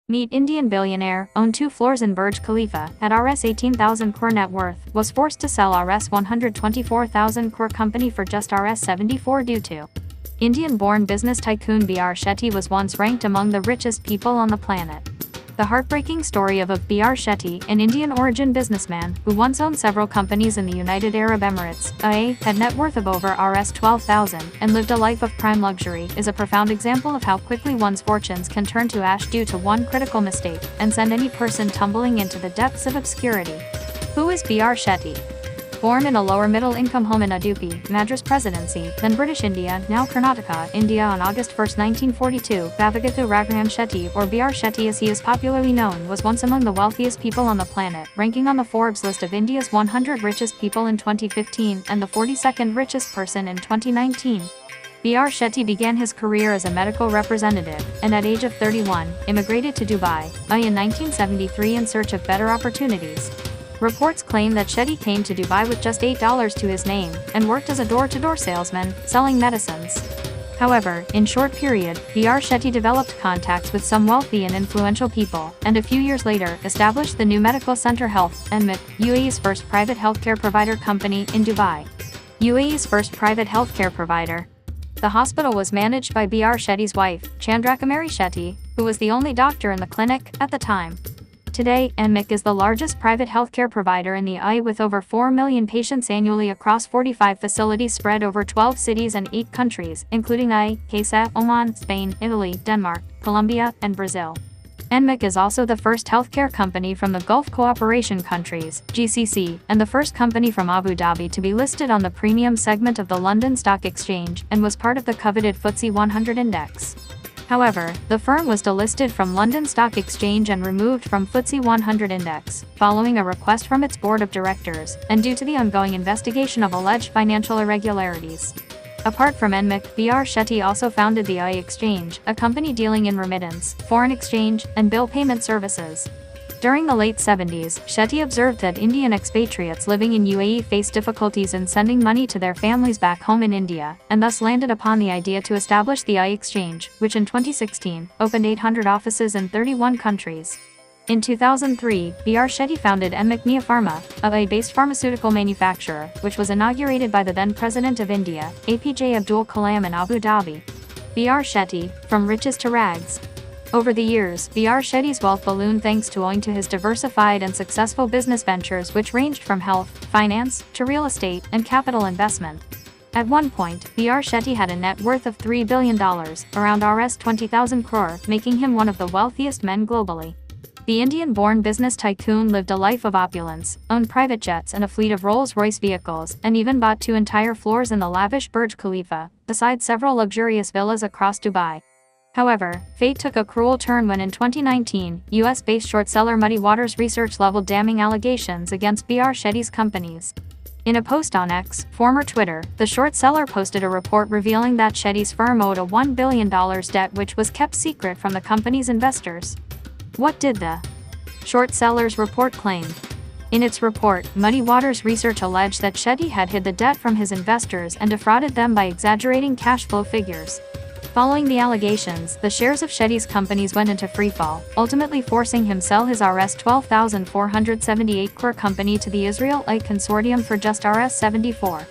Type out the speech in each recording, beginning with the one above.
Meet Indian billionaire, owned 2 floors in Burj Khalifa, at Rs 18,000 crore net worth, was forced to sell Rs 124,000 crore company for just Rs 74 due to. Indian-born business tycoon B.R. Shetty was once ranked among the richest people on the planet. The heartbreaking story of B.R. Shetty, an Indian-origin businessman, who once owned several companies in the United Arab Emirates, UAE, had net worth of over Rs 12,000, and lived a life of prime luxury, is a profound example of how quickly one's fortunes can turn to ash due to one critical mistake, and send any person tumbling into the depths of obscurity. Who is B.R. Shetty? Born in a lower middle-income home in Udupi, Madras Presidency, then British India, now Karnataka, India on August 1, 1942, Bavagathu Raghuram Shetty, or B.R. Shetty as he is popularly known, was once among the wealthiest people on the planet, ranking on the Forbes list of India's 100 richest people in 2015 and the 42nd richest person in 2019. B.R. Shetty began his career as a medical representative, and at age of 31, immigrated to Dubai, in 1973 in search of better opportunities. Reports claim that Shetty came to Dubai with just $8 to his name, and worked as a door-to-door salesman, selling medicines. However, in short period, B.R. Shetty developed contacts with some wealthy and influential people, and a few years later, established the new medical center Health, NMIC, UAE's first private healthcare provider company, in Dubai. UAE's first private healthcare provider. The hospital was managed by B.R. Shetty's wife, Chandrakumari Shetty, who was the only doctor in the clinic, at the time. Today, NMIC is the largest private healthcare provider in the UAE with over 4 million patients annually across 45 facilities spread over 12 cities and 8 countries, including UAE, KSA, Oman, Spain, Italy, Denmark, Colombia, and Brazil. NMIC is also the first healthcare company from the Gulf Cooperation countries, GCC, and the first company from Abu Dhabi to be listed on the premium segment of the London Stock Exchange, and was part of the coveted FTSE 100 index. However, the firm was delisted from London Stock Exchange and removed from FTSE 100 index, following a request from its board of directors, and due to the ongoing investigation of alleged financial irregularities. Apart from NMIC, B.R. Shetty also founded the UAE Exchange, a company dealing in remittance, foreign exchange, and bill payment services. During the late 70s, Shetty observed that Indian expatriates living in UAE faced difficulties in sending money to their families back home in India, and thus landed upon the idea to establish the UAE Exchange, which in 2016, opened 800 offices in 31 countries. In 2003, B.R. Shetty founded NMIC Nia Pharma, a UAE-based pharmaceutical manufacturer, which was inaugurated by the then President of India, APJ Abdul Kalam in Abu Dhabi. B.R. Shetty, from riches to rags. Over the years, B.R. Shetty's wealth ballooned thanks to owing to his diversified and successful business ventures which ranged from health, finance, to real estate, and capital investment. At one point, B.R. Shetty had a net worth of $3 billion, around Rs 20,000 crore, making him one of the wealthiest men globally. The Indian-born business tycoon lived a life of opulence, owned private jets and a fleet of Rolls-Royce vehicles, and even bought 2 entire floors in the lavish Burj Khalifa, besides several luxurious villas across Dubai. However, fate took a cruel turn when in 2019, US-based short seller Muddy Waters Research leveled damning allegations against B.R. Shetty's companies. In a post on X, former Twitter, the short seller posted a report revealing that Shetty's firm owed a $1 billion debt which was kept secret from the company's investors. What did the short seller's report claim? In its report, Muddy Waters Research alleged that Shetty had hid the debt from his investors and defrauded them by exaggerating cash flow figures. Following the allegations, the shares of Shetty's companies went into freefall, ultimately forcing him sell his Rs 12,478 crore company to the Israel-UAE consortium for just Rs 74.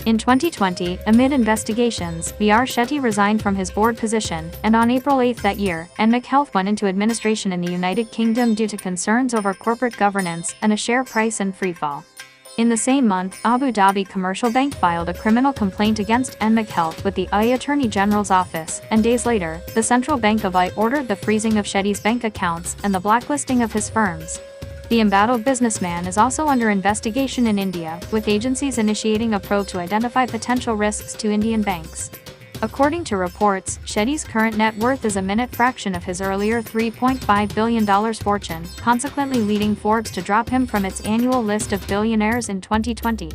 In 2020, amid investigations, B.R. Shetty resigned from his board position, and on April 8 that year, NMIC Health went into administration in the United Kingdom due to concerns over corporate governance and a share price in freefall. In the same month, Abu Dhabi Commercial Bank filed a criminal complaint against NMIC Health with the UAE Attorney General's office, and days later, the Central Bank of UAE ordered the freezing of Shetty's bank accounts and the blacklisting of his firms. The embattled businessman is also under investigation in India, with agencies initiating a probe to identify potential risks to Indian banks. According to reports, Shetty's current net worth is a minute fraction of his earlier $3.5 billion fortune, consequently leading Forbes to drop him from its annual list of billionaires in 2020.